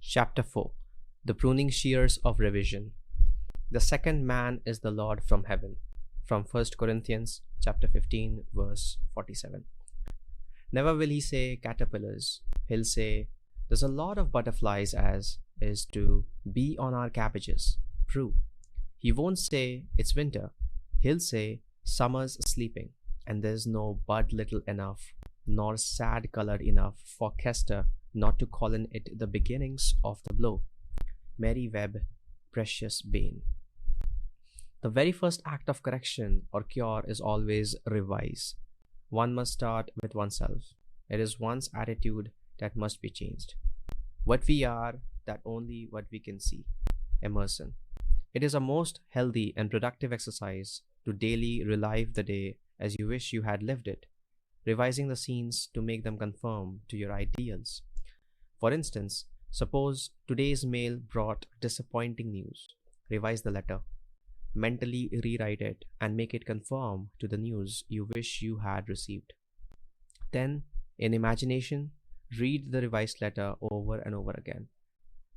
Chapter 4. The Pruning Shears of Revision. The second man is the Lord from heaven. From 1 Corinthians chapter 15 verse 47. Never will he say caterpillars. He'll say there's a lot of butterflies as is to be on our cabbages. Prue. He won't say it's winter. He'll say summer's sleeping and there's no bud little enough nor sad colored enough for Kester not to call in it the beginnings of the blow. Mary Webb, Precious Bane. The very first act of correction or cure is always revise. One must start with oneself. It is one's attitude that must be changed. What we are, that only what we can see. Emerson. It is a most healthy and productive exercise to daily relive the day as you wish you had lived it, revising the scenes to make them conform to your ideals. For instance, suppose today's mail brought disappointing news. Revise the letter. Mentally rewrite it and make it conform to the news you wish you had received. Then, in imagination, read the revised letter over and over again.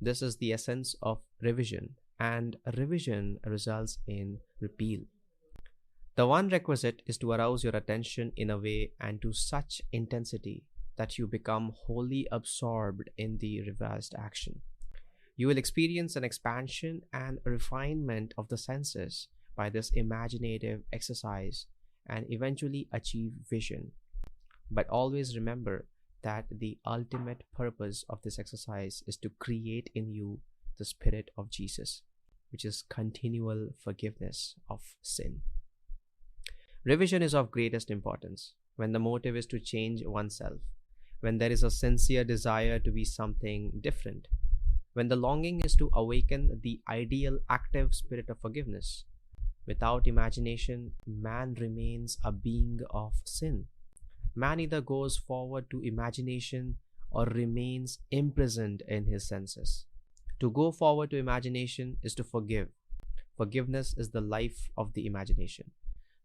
This is the essence of revision, and revision results in repeal. The one requisite is to arouse your attention in a way and to such intensity that you become wholly absorbed in the revised action. You will experience an expansion and refinement of the senses by this imaginative exercise and eventually achieve vision. But always remember that the ultimate purpose of this exercise is to create in you the Spirit of Jesus, which is continual forgiveness of sin. Revision is of greatest importance when the motive is to change oneself, when there is a sincere desire to be something different, when the longing is to awaken the ideal active spirit of forgiveness. Without imagination, man remains a being of sin. Man either goes forward to imagination or remains imprisoned in his senses. To go forward to imagination is to forgive. Forgiveness is the life of the imagination,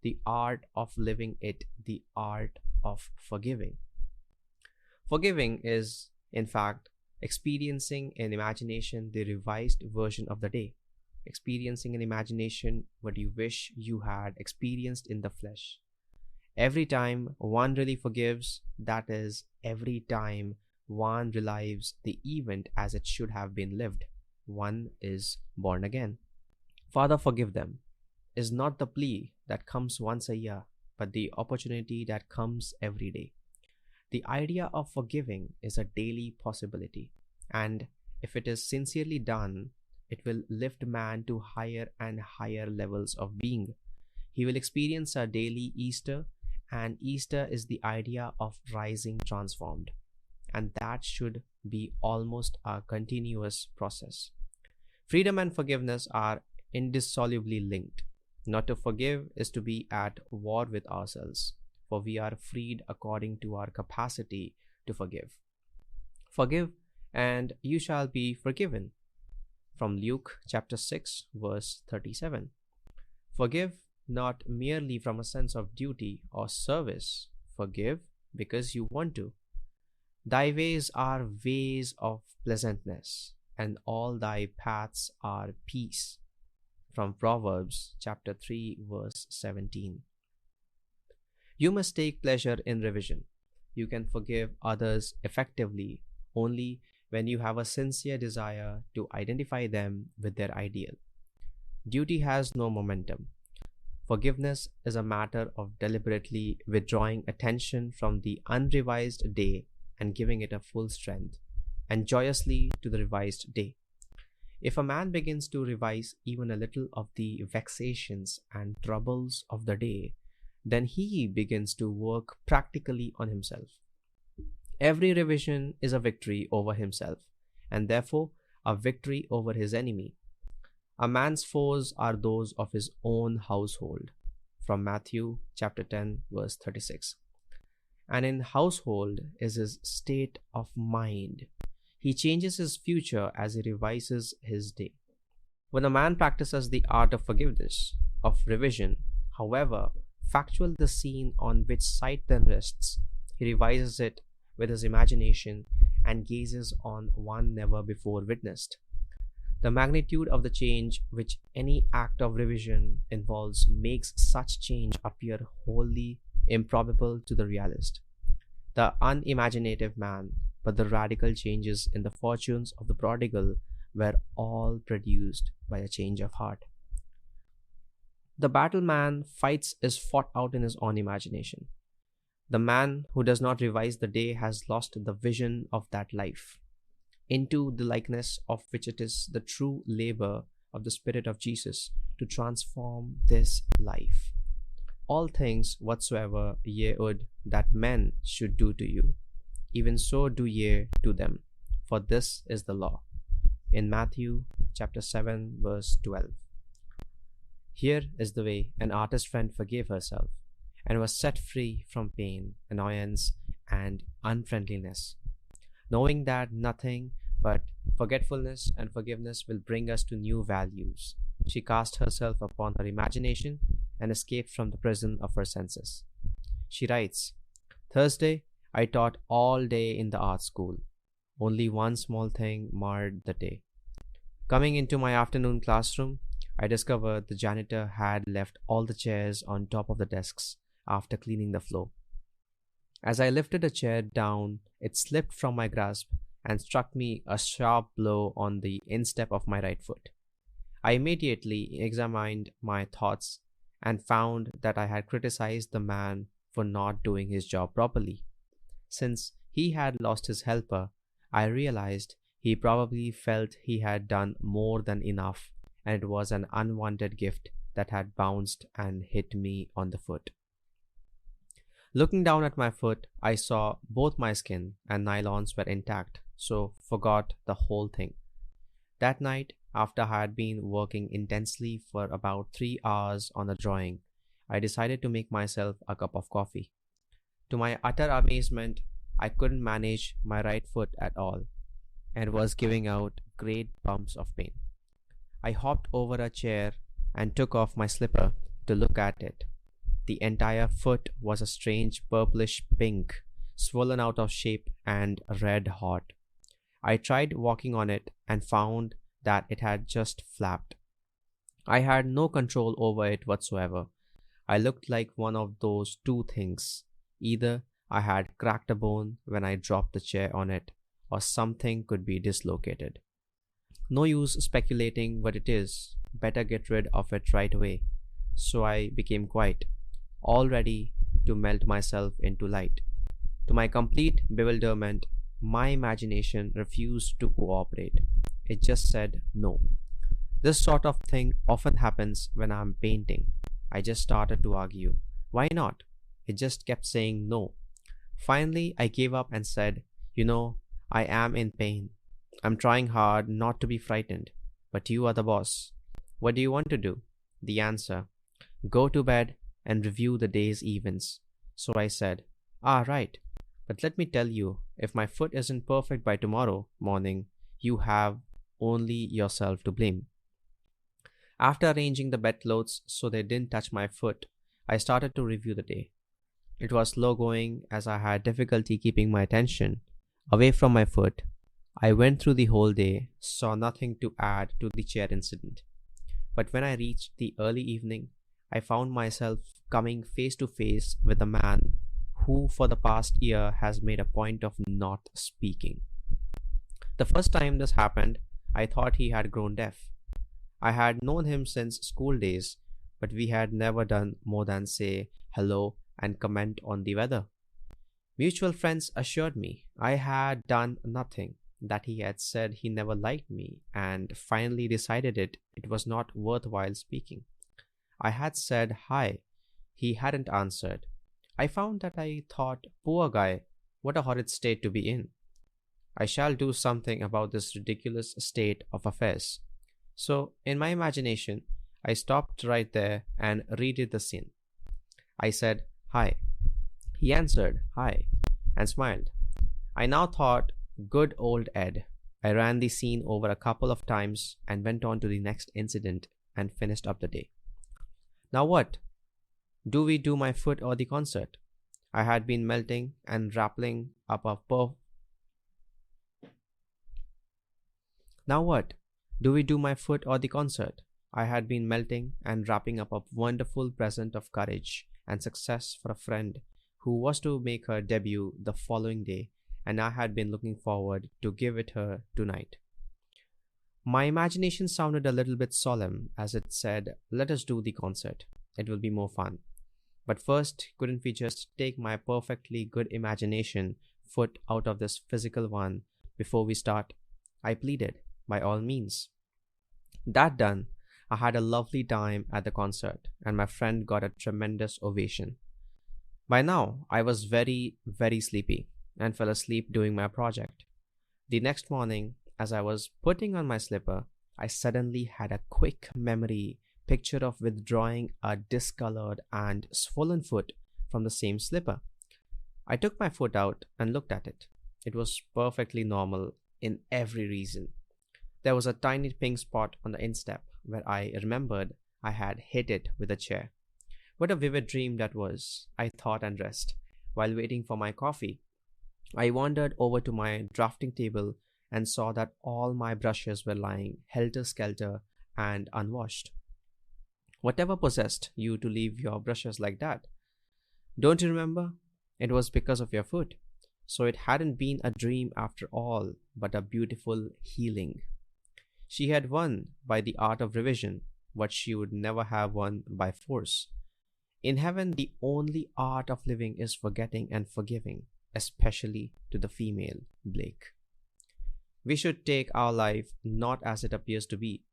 the art of living it, the art of forgiving. Forgiving is, in fact, experiencing in imagination the revised version of the day, experiencing in imagination what you wish you had experienced in the flesh. Every time one really forgives, that is, every time one relives the event as it should have been lived, one is born again. Father, forgive them is not the plea that comes once a year, but the opportunity that comes every day. The idea of forgiving is a daily possibility, and if it is sincerely done, it will lift man to higher and higher levels of being. He will experience a daily Easter, and Easter is the idea of rising transformed, and that should be almost a continuous process. Freedom and forgiveness are indissolubly linked. Not to forgive is to be at war with ourselves, for we are freed according to our capacity to forgive. Forgive, and you shall be forgiven. From Luke chapter 6 verse 37. Forgive not merely from a sense of duty or service. Forgive because you want to. Thy ways are ways of pleasantness, and all thy paths are peace. From Proverbs chapter 3 verse 17. You must take pleasure in revision. You can forgive others effectively only when you have a sincere desire to identify them with their ideal. Duty has no momentum. Forgiveness is a matter of deliberately withdrawing attention from the unrevised day and giving it a full strength, and joyously to the revised day. If a man begins to revise even a little of the vexations and troubles of the day, then he begins to work practically on himself. Every revision is a victory over himself, and therefore a victory over his enemy. A man's foes are those of his own household. From Matthew chapter 10 verse 36. And in household is his state of mind. He changes his future as he revises his day. When a man practices the art of forgiveness, of revision, however factual the scene on which sight then rests, he revises it with his imagination and gazes on one never before witnessed. The magnitude of the change which any act of revision involves makes such change appear wholly improbable to the realist, the unimaginative man, but the radical changes in the fortunes of the prodigal were all produced by a change of heart. The battle man fights is fought out in his own imagination. The man who does not revise the day has lost the vision of that life, into the likeness of which it is the true labor of the Spirit of Jesus to transform this life. All things whatsoever ye would that men should do to you, even so do ye to them, for this is the law. In Matthew chapter 7 verse 12. Here is the way an artist friend forgave herself and was set free from pain, annoyance, and unfriendliness, knowing that nothing but forgetfulness and forgiveness will bring us to new values. She cast herself upon her imagination and escaped from the prison of her senses. She writes, Thursday, I taught all day in the art school. Only one small thing marred the day. Coming into my afternoon classroom, I discovered the janitor had left all the chairs on top of the desks after cleaning the floor. As I lifted a chair down, it slipped from my grasp and struck me a sharp blow on the instep of my right foot. I immediately examined my thoughts and found that I had criticized the man for not doing his job properly. Since he had lost his helper, I realized he probably felt he had done more than enough, and it was an unwanted gift that had bounced and hit me on the foot. Looking down at my foot, I saw both my skin and nylons were intact, so forgot the whole thing. That night, after I had been working intensely for about 3 hours on a drawing, I decided to make myself a cup of coffee. To my utter amazement, I couldn't manage my right foot at all and was giving out great bumps of pain. I hopped over a chair and took off my slipper to look at it. The entire foot was a strange purplish pink, swollen out of shape and red hot. I tried walking on it and found that it had just flapped. I had no control over it whatsoever. I looked like one of those two things. Either I had cracked a bone when I dropped the chair on it, or something could be dislocated. No use speculating what it is. Better get rid of it right away. So I became quiet, all ready to melt myself into light. To my complete bewilderment, my imagination refused to cooperate. It just said no. This sort of thing often happens when I'm painting. I just started to argue. Why not? It just kept saying no. Finally, I gave up and said, I am in pain. I'm trying hard not to be frightened, but you are the boss. What do you want to do? The answer, go to bed and review the day's events. So I said, right. But let me tell you, if my foot isn't perfect by tomorrow morning, you have only yourself to blame. After arranging the bedclothes so they didn't touch my foot, I started to review the day. It was slow going as I had difficulty keeping my attention away from my foot. I went through the whole day, saw nothing to add to the chair incident. But when I reached the early evening, I found myself coming face to face with a man who for the past year has made a point of not speaking. The first time this happened, I thought he had grown deaf. I had known him since school days, but we had never done more than say hello and comment on the weather. Mutual friends assured me I had done nothing, that he had said he never liked me, and finally decided it was not worthwhile speaking. I had said hi. He hadn't answered. I found that I thought, poor guy, what a horrid state to be in. I shall do something about this ridiculous state of affairs. So, in my imagination, I stopped right there and redid the scene. I said, hi. He answered, hi, and smiled. I now thought, good old Ed. I ran the scene over a couple of times and went on to the next incident and finished up the day. Now what? Do we do my foot or the concert? I had been melting and rappelling up a Now what? Do we do my foot or the concert? I had been melting and wrapping up a wonderful present of courage and success for a friend who was to make her debut the following day, and I had been looking forward to give it her tonight. My imagination sounded a little bit solemn as it said, "Let us do the concert. It will be more fun." But first, couldn't we just take my perfectly good imagination foot out of this physical one before we start? I pleaded, by all means. That done, I had a lovely time at the concert, and my friend got a tremendous ovation. By now, I was very, very sleepy and fell asleep doing my project. The next morning, as I was putting on my slipper, I suddenly had a quick memory picture of withdrawing a discolored and swollen foot from the same slipper. I took my foot out and looked at it. It was perfectly normal in every reason. There was a tiny pink spot on the instep where I remembered I had hit it with a chair. What a vivid dream that was, I thought and rest. While waiting for my coffee, I wandered over to my drafting table and saw that all my brushes were lying helter-skelter and unwashed. Whatever possessed you to leave your brushes like that? Don't you remember? It was because of your foot. So it hadn't been a dream after all, but a beautiful healing. She had won by the art of revision what she would never have won by force. In heaven, the only art of living is forgetting and forgiving, especially to the female, Blake. We should take our life not as it appears to be,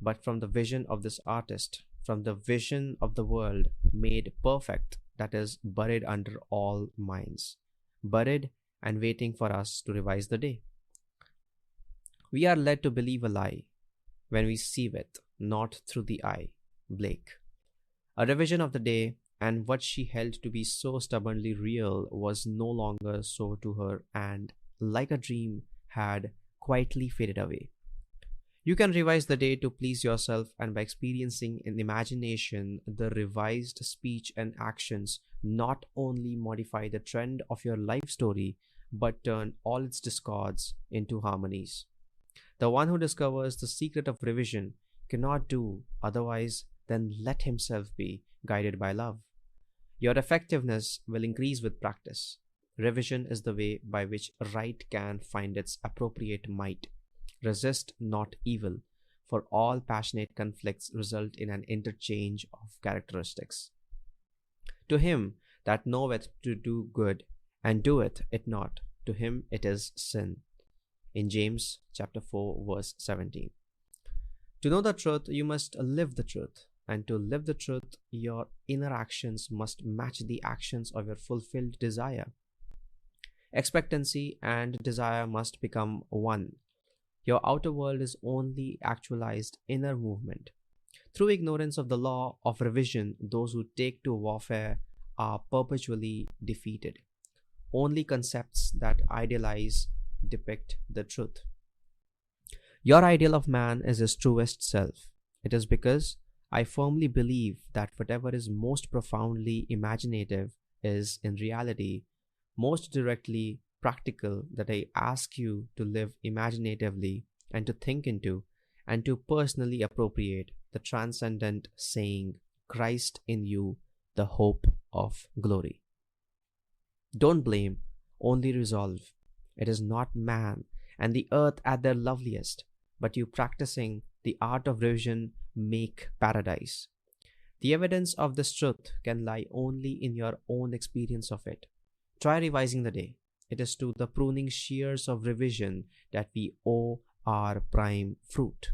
but from the vision of this artist, from the vision of the world made perfect that is buried under all minds, buried and waiting for us to revise the day. We are led to believe a lie when we see it, not through the eye, Blake. A revision of the day, and what she held to be so stubbornly real was no longer so to her, and, like a dream, had quietly faded away. You can revise the day to please yourself, and by experiencing in imagination the revised speech and actions not only modify the trend of your life story, but turn all its discords into harmonies. The one who discovers the secret of revision cannot do otherwise than let himself be guided by love. Your effectiveness will increase with practice. Revision is the way by which right can find its appropriate might. Resist not evil, for all passionate conflicts result in an interchange of characteristics. To him that knoweth to do good, and doeth it not, to him it is sin. In James chapter 4, verse 17. To know the truth, you must live the truth. And to live the truth, your inner actions must match the actions of your fulfilled desire. Expectancy and desire must become one. Your outer world is only actualized inner movement. Through ignorance of the law of revision, those who take to warfare are perpetually defeated. Only concepts that idealize depict the truth. Your ideal of man is his truest self. It is because I firmly believe that whatever is most profoundly imaginative is in reality most directly practical that I ask you to live imaginatively and to think into and to personally appropriate the transcendent saying, Christ in you, the hope of glory. Don't blame, only resolve. It is not man and the earth at their loveliest, but you practicing the art of revision make paradise. The evidence of this truth can lie only in your own experience of it. Try revising the day. It is to the pruning shears of revision that we owe our prime fruit.